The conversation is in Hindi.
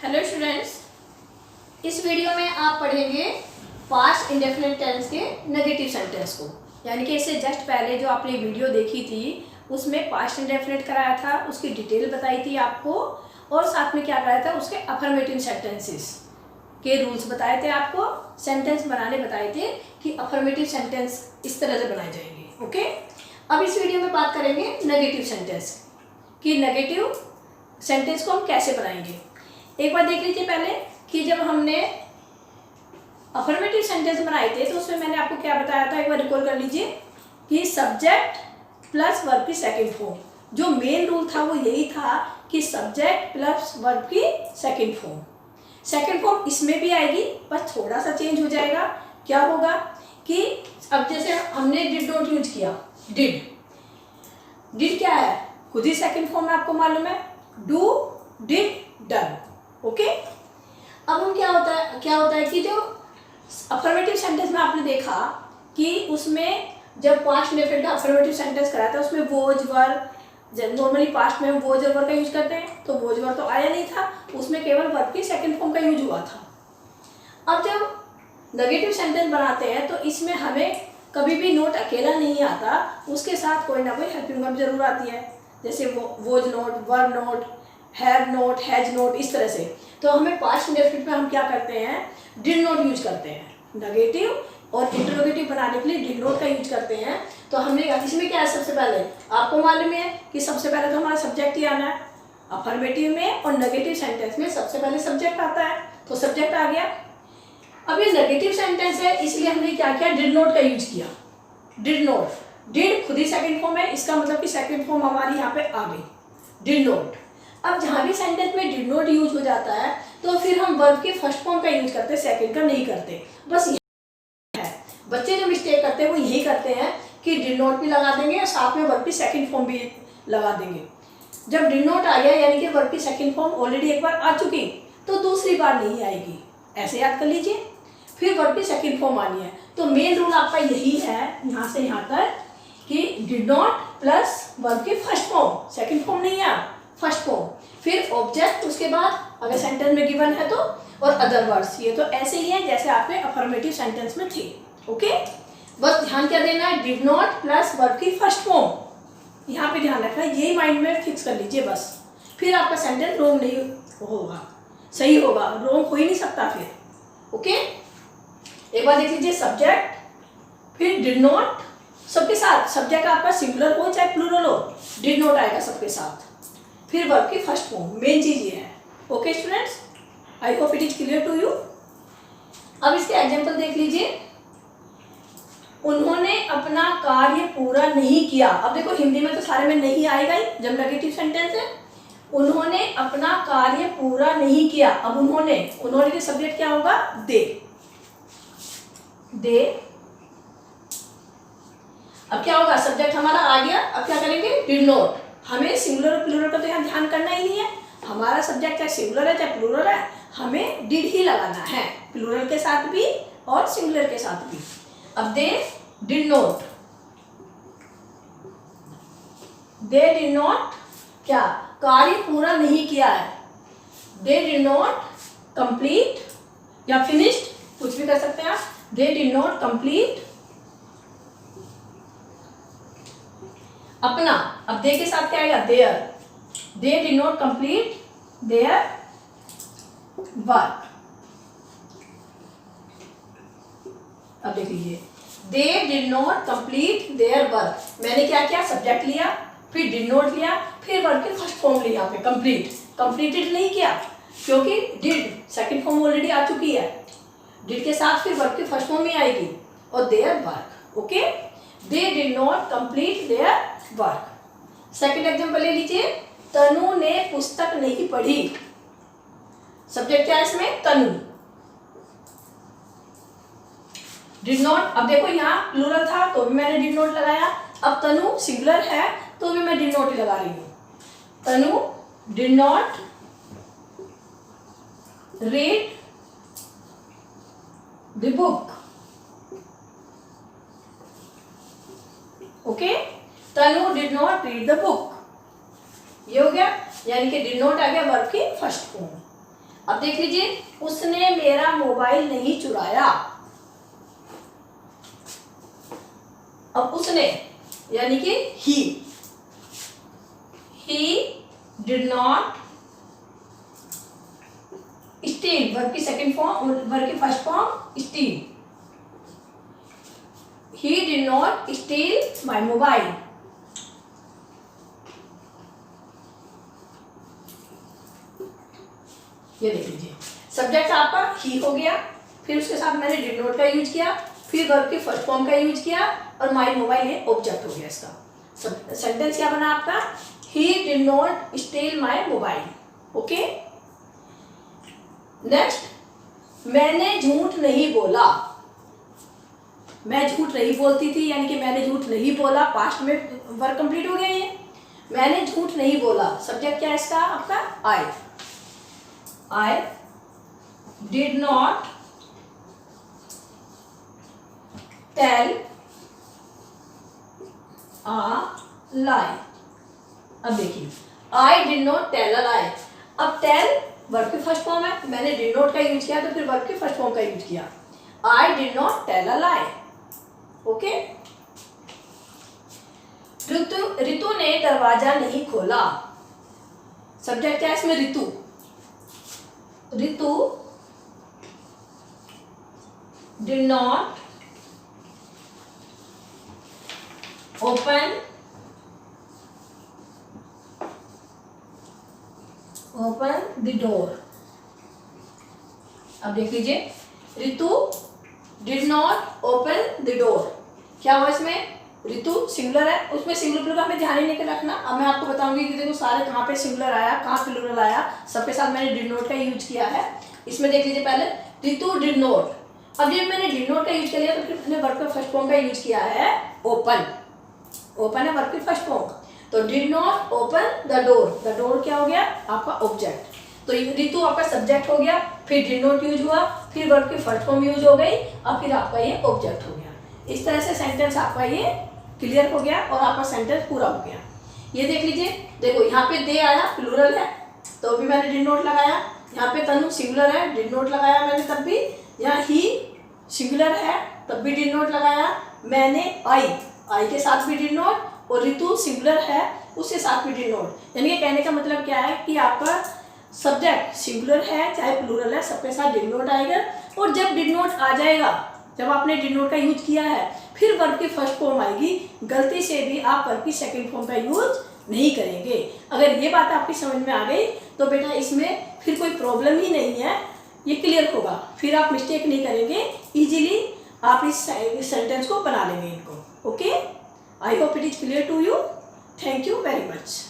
हेलो स्टूडेंट्स, इस वीडियो में आप पढ़ेंगे पास्ट इंडेफिनिट टेंस के नेगेटिव सेंटेंस को। यानी कि इससे जस्ट पहले जो आपने वीडियो देखी थी उसमें पास्ट इंडेफिनिट कराया था, उसकी डिटेल बताई थी आपको, और साथ में क्या कराया था, उसके अफर्मेटिव सेंटेंसेस के रूल्स बताए थे आपको, सेंटेंस बनाने बताए थे कि अफर्मेटिव सेंटेंस इस तरह से बनाए जाएंगे। ओके, अब इस वीडियो में बात करेंगे नेगेटिव सेंटेंस कि नेगेटिव सेंटेंस को हम कैसे बनाएंगे। एक बार देख लीजिए पहले कि जब हमने अफर्मेटिव सेंटेंस बनाए थे तो उसमें मैंने आपको क्या बताया था, एक बार रिकॉल कर लीजिए कि सब्जेक्ट प्लस वर्ब की सेकंड फॉर्म। जो मेन रूल था वो यही था कि सब्जेक्ट प्लस वर्ब की सेकंड फॉर्म। सेकंड फॉर्म इसमें भी आएगी, बस थोड़ा सा चेंज हो जाएगा। क्या होगा कि अब जैसे हमने डिड नॉट यूज किया, डिड क्या है, खुद ही सेकंड फॉर्म आपको मालूम है, डू, डिड, डन। ओके, अब हम क्या होता है कि जो अफर्मेटिव सेंटेंस में आपने देखा कि उसमें जब पास्ट इंडेफिनिट का अफर्मेटिव सेंटेंस कराया था उसमें वोज वर, नॉर्मली पास्ट में हम वोज और वर का यूज करते हैं, तो वोज वर तो आया नहीं था, उसमें केवल वर्ब की सेकंड फॉर्म का यूज हुआ था। अब जब नेगेटिव सेंटेंस बनाते हैं तो इसमें हमें कभी भी नोट अकेला नहीं आता, उसके साथ कोई ना कोई हेल्पिंग वर्ब जरूर आती है, जैसे was not, were not, have not, has not, इस तरह से। तो हमें पास्ट इंडेफिनिट में हम क्या करते हैं, डिड नॉट यूज करते हैं, नेगेटिव और इंटरोगेटिव बनाने के लिए डिड नॉट का यूज करते हैं। तो हमने इसमें क्या है, सबसे पहले आपको मालूम है कि सबसे पहले तो हमारा सब्जेक्ट ही आना है। अफर्मेटिव में और नेगेटिव सेंटेंस में सबसे पहले सब्जेक्ट आता है, तो सब्जेक्ट आ गया। अब ये नेगेटिव सेंटेंस है इसलिए हमने क्या किया, डिड नॉट का यूज किया। डिड नॉट, डिड खुद ही सेकंड फॉर्म है, इसका मतलब कि सेकंड फॉर्म हमारी यहाँ पे आ गई, डिड नॉट। अब जहाँ भी सेंटेंस में डिड नॉट यूज हो जाता है तो फिर हम वर्ब की फर्स्ट फॉर्म का यूज करते हैं, सेकंड का नहीं करते। बस यही है, बच्चे जो मिस्टेक करते हैं वो यही करते हैं कि डिड नॉट भी लगा देंगे और साथ में वर्ब की सेकंड फॉर्म भी लगा देंगे। जब डिड नॉट आ गया यानी कि वर्ब की सेकंड फॉर्म ऑलरेडी एक बार आ चुकी तो दूसरी बार नहीं आएगी, ऐसे याद कर लीजिए। फिर वर्ब की सेकंड फॉर्म आनी है, तो मेन रूल आपका यही है यहाँ से यहाँ तक कि डिड नॉट प्लस वर्ब की फर्स्ट फॉर्म, सेकंड फॉर्म नहीं है, फर्स्ट फॉर्म, फिर ऑब्जेक्ट, उसके बाद अगर सेंटेंस में गिवन है तो, और अदर वर्ड्स। ये तो ऐसे ही है जैसे आपके अफर्मेटिव सेंटेंस में थे। ओके, बस ध्यान क्या देना है, डिड नॉट प्लस वर्ब की फर्स्ट फॉर्म, यहाँ पे ध्यान रखना है, यही माइंड में फिक्स कर लीजिए बस। फिर आपका सेंटेंस रॉन्ग नहीं होगा, सही होगा, रॉन्ग हो ही नहीं सकता फिर। ओके, एक बार देख लीजिए, सब्जेक्ट फिर डिड नॉट, सबके साथ सब्जेक्ट आपका सिंगुलर हो चाहे प्लूरल हो, डिड नॉट आएगा सबके साथ, फिर वर्ब की फर्स्ट फॉर्म, मेन चीज ये है। Okay students, I hope it is clear to you. अब इसके एग्जांपल देख लीजिए, उन्होंने अपना कार्य पूरा नहीं किया। अब देखो हिंदी में तो सारे में नहीं आएगा ही जब नेगेटिव सेंटेंस है। उन्होंने अपना कार्य पूरा नहीं किया, अब उन्होंने के सब्जेक्ट क्या होगा, दे। अब क्या होगा, सब्जेक्ट हमारा आ गया, अब क्या करेंगे, डिड नॉट। हमें सिंगुलर और प्लूरल का तो यहाँ ध्यान करना ही नहीं है, हमारा सब्जेक्ट चाहे सिंगुलर है चाहे प्लूरल है, हमें डिड ही लगाना है, प्लूरल के साथ भी और सिंगुलर के साथ भी। अब दे डिड नॉट, क्या, कार्य पूरा नहीं किया है, दे डिड नॉट कंप्लीट या फिनिश्ड, कुछ भी कर सकते हैं आप, दे डिड नॉट कंप्लीट अपना। अब दे के साथ क्या आएगा, there, they did not complete their work. अब देख लीजिए, they did not complete their work, मैंने क्या किया, सब्जेक्ट लिया, फिर डिड नॉट लिया, फिर वर्क की फर्स्ट फॉर्म ली, यहाँ पे कंप्लीट, कंप्लीटेड नहीं किया क्योंकि डिड सेकंड फॉर्म ऑलरेडी आ चुकी है, डिड के साथ फिर वर्क की फर्स्ट फॉर्म ही आएगी और their work. Okay, they did not complete their work. Second example ले लीजिए, तनु ने पुस्तक नहीं पढ़ी, सब्जेक्ट क्या है इसमें, तनु, डिड नॉट। अब देखो यहाँ प्लूरल था तो भी मैंने डिड नॉट लगाया, अब तनु सिंगुलर है तो भी मैं डिड नॉट ही लगा रही हूँ, Tanu did not read the book. Okay, Tanu did not read the book, ये हो गया, यानी कि डिड नॉट आ गया वर्ब की फर्स्ट फॉर्म। अब देख लीजिए, उसने मेरा मोबाइल नहीं चुराया। अब उसने यानी कि he did not steel, verb की सेकंड फॉर्म, वर्ब की first form steel. He did not steel my mobile. ये देख लीजिए, सब्जेक्ट आपका ही हो गया, फिर उसके साथ मैंने डिड नॉट का यूज किया, फिर वर्ब की फर्स्ट फॉर्म का यूज किया, और माई मोबाइल ये ऑब्जेक्ट हो गया इसका। सेंटेंस क्या बना आपका? He did not steel my mobile. Okay, next, मैंने झूठ नहीं बोला। मैं झूठ नहीं बोलती थी, यानी कि मैंने झूठ नहीं बोला, पास्ट में वर्ब कंप्लीट हो गया ये। मैंने झूठ नहीं बोला, सब्जेक्ट क्या है इसका आपका? I did not tell a lie। अब देखिए, I did not tell a lie। अब tell वर्ब की फर्स्ट फॉर्म है, मैंने did not का यूज किया तो फिर वर्ब की फर्स्ट फॉर्म का यूज किया। I did not tell a lie। Okay, Ritu ने दरवाजा नहीं खोला, सब्जेक्ट क्या है इसमें? Ritu did not open the door। अब देख लीजिए, Ritu did not open the door, क्या हुआ इसमें? रितु सिंगुलर है, उसमें सिंगुलर का हमें ध्यान ही नहीं रखना। अब मैं आपको बताऊंगी कि देखो सारे कहाँ पे सिंगुलर आया, कहाँ प्लूरल आया, सबके साथ मैंने डिड नॉट का यूज किया है। इसमें देख लीजिए, पहले रितु डिड नॉट, अब जब मैंने डिड नॉट का यूज कर लिया तो फिर मैंने वर्ब का फर्स्ट फॉर्म का यूज किया है ओपन। ओपन है वर्ब की फर्स्ट फॉर्म, तो did not open the door. The door क्या हो गया आपका? ऑब्जेक्ट। तो रितु आपका सब्जेक्ट हो गया, फिर डिड नॉट यूज हुआ, फिर वर्ब की फर्स्ट फॉर्म यूज हो गई, और फिर आपका ये ऑब्जेक्ट हो गया। इस तरह से सेंटेंस आपका ये क्लियर हो गया और आपका सेंटेंस पूरा हो गया। ये देख लीजिए, देखो यहाँ पे दे आया, प्लूरल है तो भी मैंने डिड नॉट लगाया। यहाँ पे तनु सिंगुलर है, डिड नॉट लगाया मैंने तब भी। यहाँ ही सिंगुलर है तब भी डिड नॉट लगाया मैंने। आई के साथ भी डिड नॉट, और रितु सिंगुलर है उसके साथ भी डिड नॉट। यानी कि कहने का मतलब क्या है कि आपका सब्जेक्ट सिंगुलर है चाहे प्लूरल है, सबके साथ डिड नॉट आएगा। और जब डिड नॉट आ जाएगा, जब आपने डिड नॉट का यूज किया है, फिर वर्ब की फर्स्ट फॉर्म आएगी। गलती से भी आप वर्ब की सेकंड फॉर्म का यूज नहीं करेंगे। अगर ये बात आपकी समझ में आ गई तो बेटा इसमें फिर कोई प्रॉब्लम ही नहीं है, ये क्लियर होगा, फिर आप मिस्टेक नहीं करेंगे, इजीली आप इस सेंटेंस को बना लेंगे इनको। Okay, I hope it is clear to you. Thank you very much.